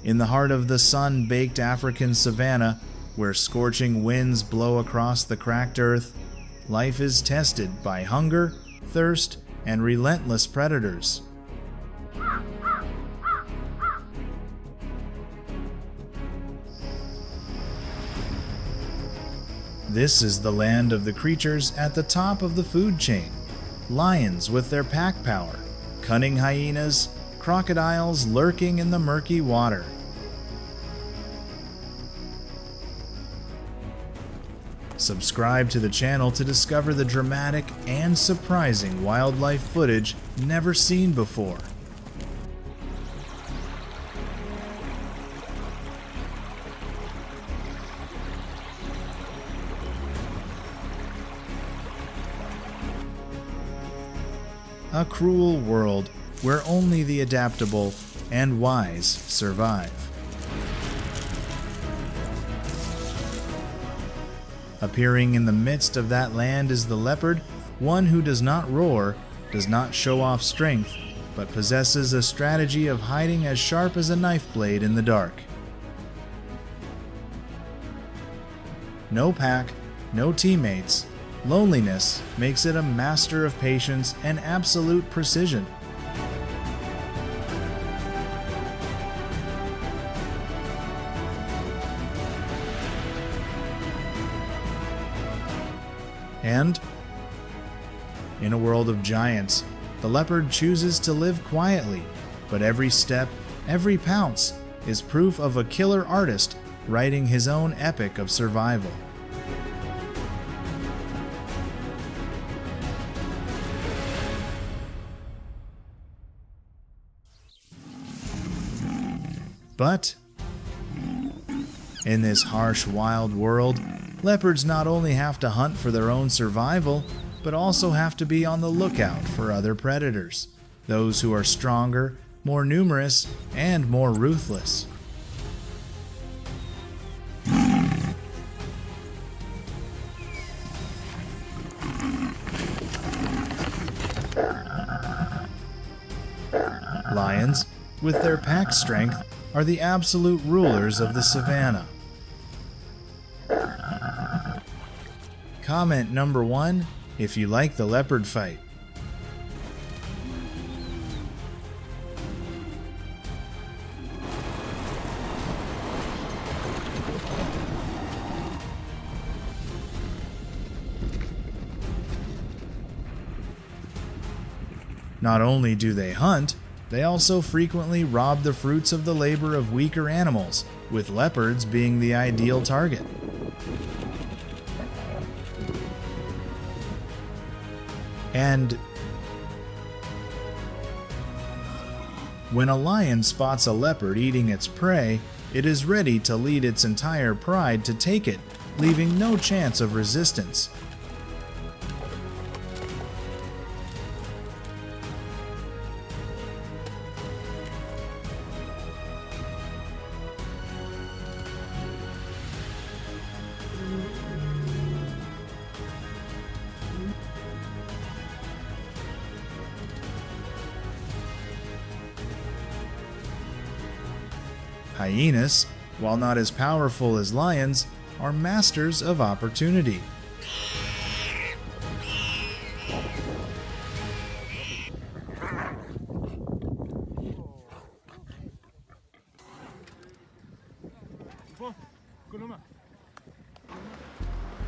In the heart of the sun-baked African savanna, where scorching winds blow across the cracked earth, life is tested by hunger, thirst, and relentless predators. This is the land of the creatures at the top of the food chain. Lions with their pack power, cunning hyenas, crocodiles lurking in the murky water. Subscribe to the channel to discover the dramatic and surprising wildlife footage never seen before. A cruel world where only the adaptable and wise survive. Appearing in the midst of that land is the leopard, one who does not roar, does not show off strength, but possesses a strategy of hiding as sharp as a knife blade in the dark. No pack, no teammates. Loneliness makes it a master of patience and absolute precision. And in a world of giants, the leopard chooses to live quietly, but every step, every pounce is proof of a killer artist writing his own epic of survival. But in this harsh, wild world, leopards not only have to hunt for their own survival, but also have to be on the lookout for other predators, those who are stronger, more numerous, and more ruthless. Lions, with their pack strength, are the absolute rulers of the savanna. Comment number 1 if you like the leopard fight. Not only do they hunt, they also frequently rob the fruits of the labor of weaker animals, with leopards being the ideal target. And when a lion spots a leopard eating its prey, it is ready to lead its entire pride to take it, leaving no chance of resistance. Hyenas, while not as powerful as lions, are masters of opportunity.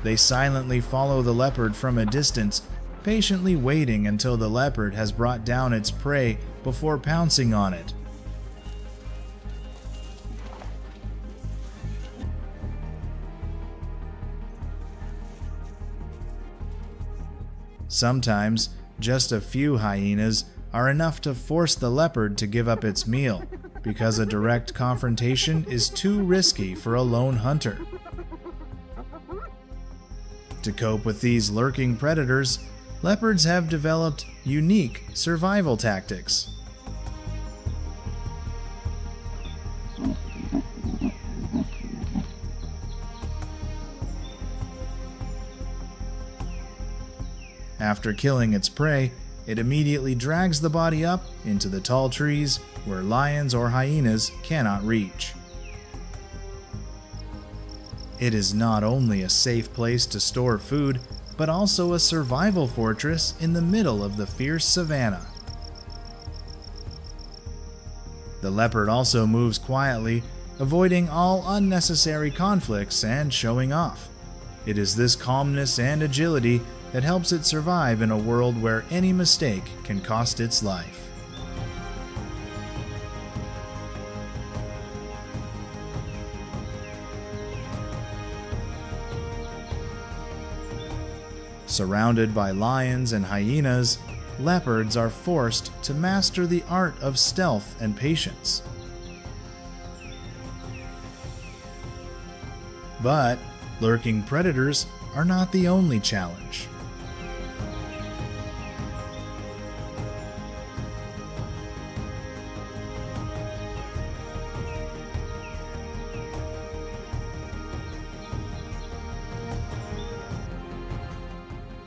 They silently follow the leopard from a distance, patiently waiting until the leopard has brought down its prey before pouncing on it. Sometimes, just a few hyenas are enough to force the leopard to give up its meal, because a direct confrontation is too risky for a lone hunter. To cope with these lurking predators, leopards have developed unique survival tactics. After killing its prey, it immediately drags the body up into the tall trees where lions or hyenas cannot reach. It is not only a safe place to store food, but also a survival fortress in the middle of the fierce savanna. The leopard also moves quietly, avoiding all unnecessary conflicts and showing off. It is this calmness and agility that helps it survive in a world where any mistake can cost its life. Surrounded by lions and hyenas, leopards are forced to master the art of stealth and patience. But lurking predators are not the only challenge.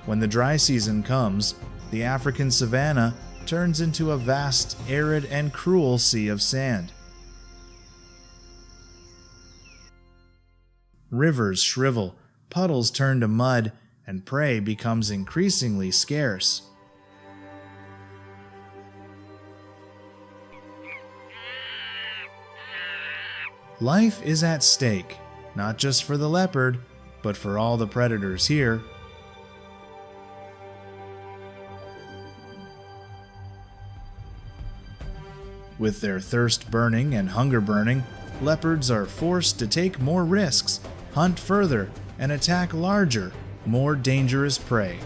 When the dry season comes, the African savanna turns into a vast, arid, and cruel sea of sand. Rivers shrivel, puddles turn to mud, and prey becomes increasingly scarce. Life is at stake, not just for the leopard, but for all the predators here. With their thirst burning and hunger burning, leopards are forced to take more risks, hunt further, and attack larger, more dangerous prey.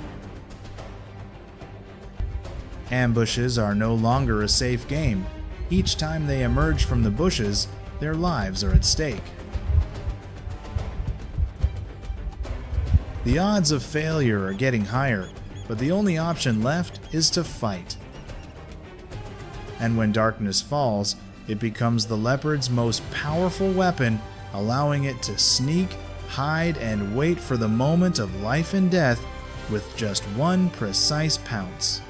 Ambushes are no longer a safe game. Each time they emerge from the bushes, their lives are at stake. The odds of failure are getting higher, but the only option left is to fight. And when darkness falls, it becomes the leopard's most powerful weapon, allowing it to sneak, hide, and wait for the moment of life and death with just one precise pounce.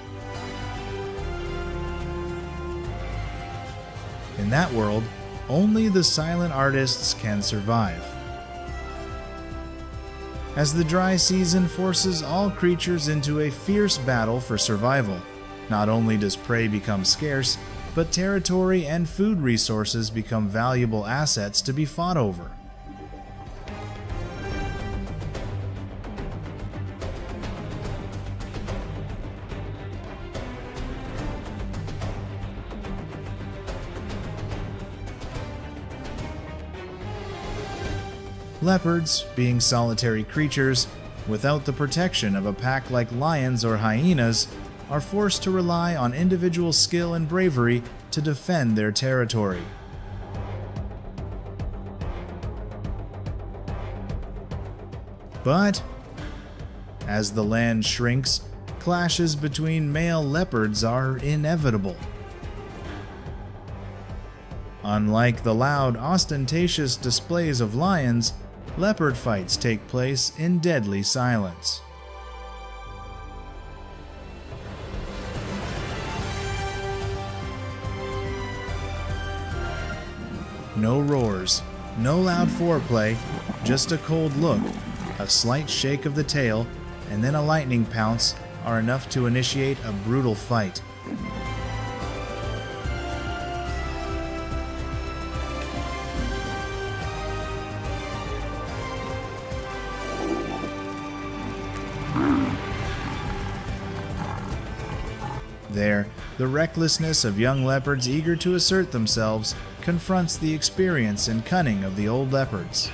In that world, only the silent artists can survive. As the dry season forces all creatures into a fierce battle for survival, not only does prey become scarce, but territory and food resources become valuable assets to be fought over. Leopards, being solitary creatures, without the protection of a pack like lions or hyenas, are forced to rely on individual skill and bravery to defend their territory. But as the land shrinks, clashes between male leopards are inevitable. Unlike the loud, ostentatious displays of lions, leopard fights take place in deadly silence. No roars, no loud foreplay, just a cold look, a slight shake of the tail, and then a lightning pounce are enough to initiate a brutal fight. There, the recklessness of young leopards eager to assert themselves confronts the experience and cunning of the old leopards.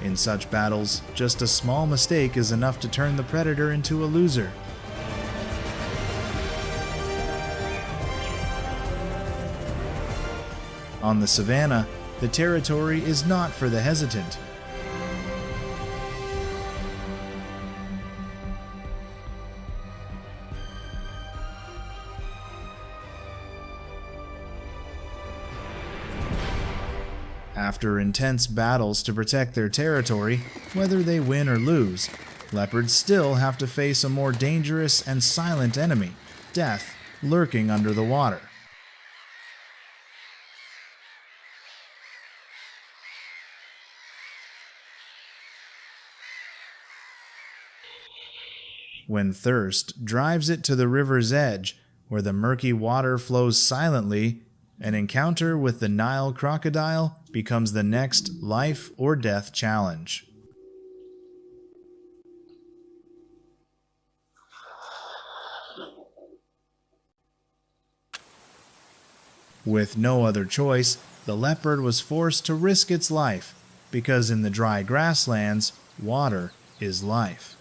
In such battles, just a small mistake is enough to turn the predator into a loser. On the savanna, the territory is not for the hesitant. After intense battles to protect their territory, whether they win or lose, leopards still have to face a more dangerous and silent enemy, death, lurking under the water. When thirst drives it to the river's edge, where the murky water flows silently, an encounter with the Nile crocodile becomes the next life or death challenge. With no other choice, the leopard was forced to risk its life, because in the dry grasslands, water is life.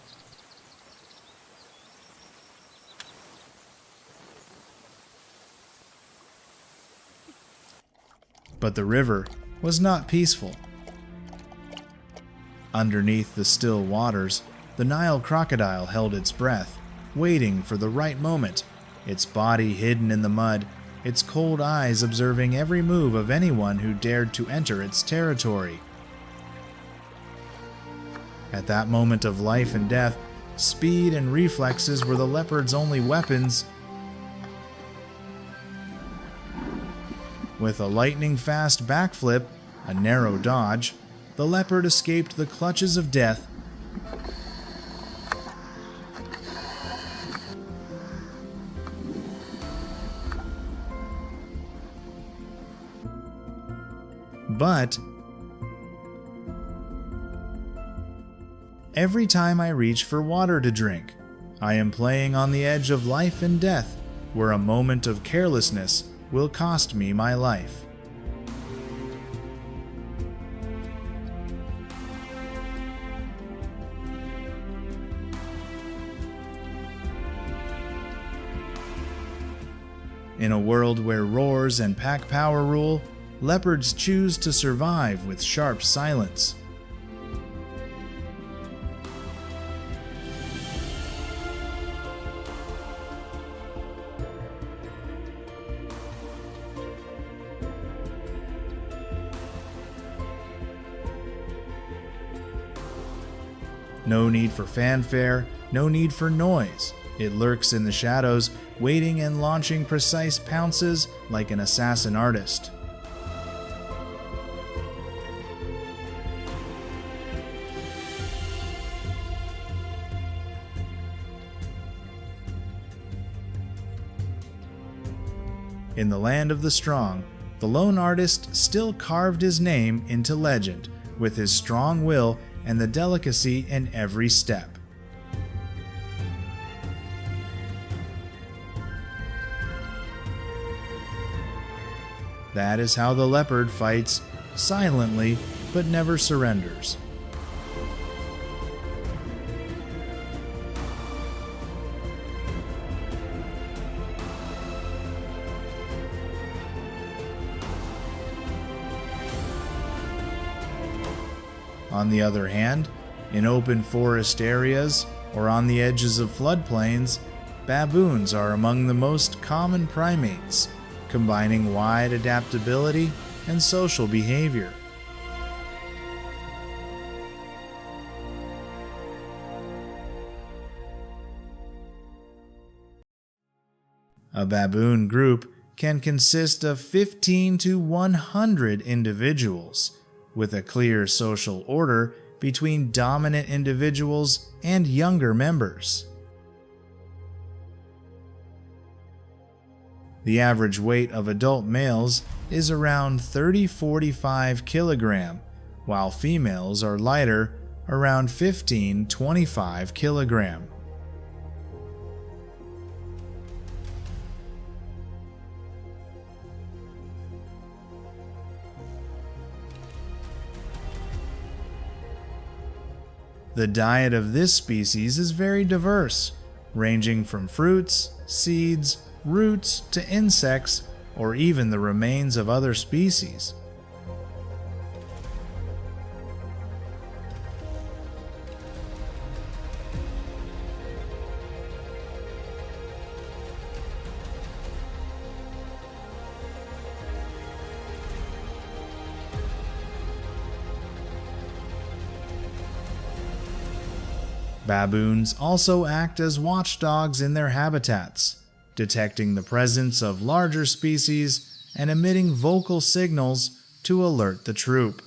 But the river was not peaceful. Underneath the still waters, the Nile crocodile held its breath, waiting for the right moment, its body hidden in the mud, its cold eyes observing every move of anyone who dared to enter its territory. At that moment of life and death, speed and reflexes were the leopard's only weapons. With a lightning-fast backflip, a narrow dodge, the leopard escaped the clutches of death. But every time I reach for water to drink, I am playing on the edge of life and death, where a moment of carelessness will cost me my life. In a world where roars and pack power rule, leopards choose to survive with sharp silence. No need for fanfare, no need for noise. It lurks in the shadows, waiting and launching precise pounces like an assassin artist. In the land of the strong, the lone artist still carved his name into legend with his strong will and the delicacy in every step. That is how the leopard fights, silently but never surrenders. On the other hand, in open forest areas or on the edges of floodplains, baboons are among the most common primates, combining wide adaptability and social behavior. A baboon group can consist of 15 to 100 individuals, with a clear social order between dominant individuals and younger members. The average weight of adult males is around 30-45 kg, while females are lighter, around 15-25 kg. The diet of this species is very diverse, ranging from fruits, seeds, roots to insects, or even the remains of other species. Baboons also act as watchdogs in their habitats, detecting the presence of larger species and emitting vocal signals to alert the troop.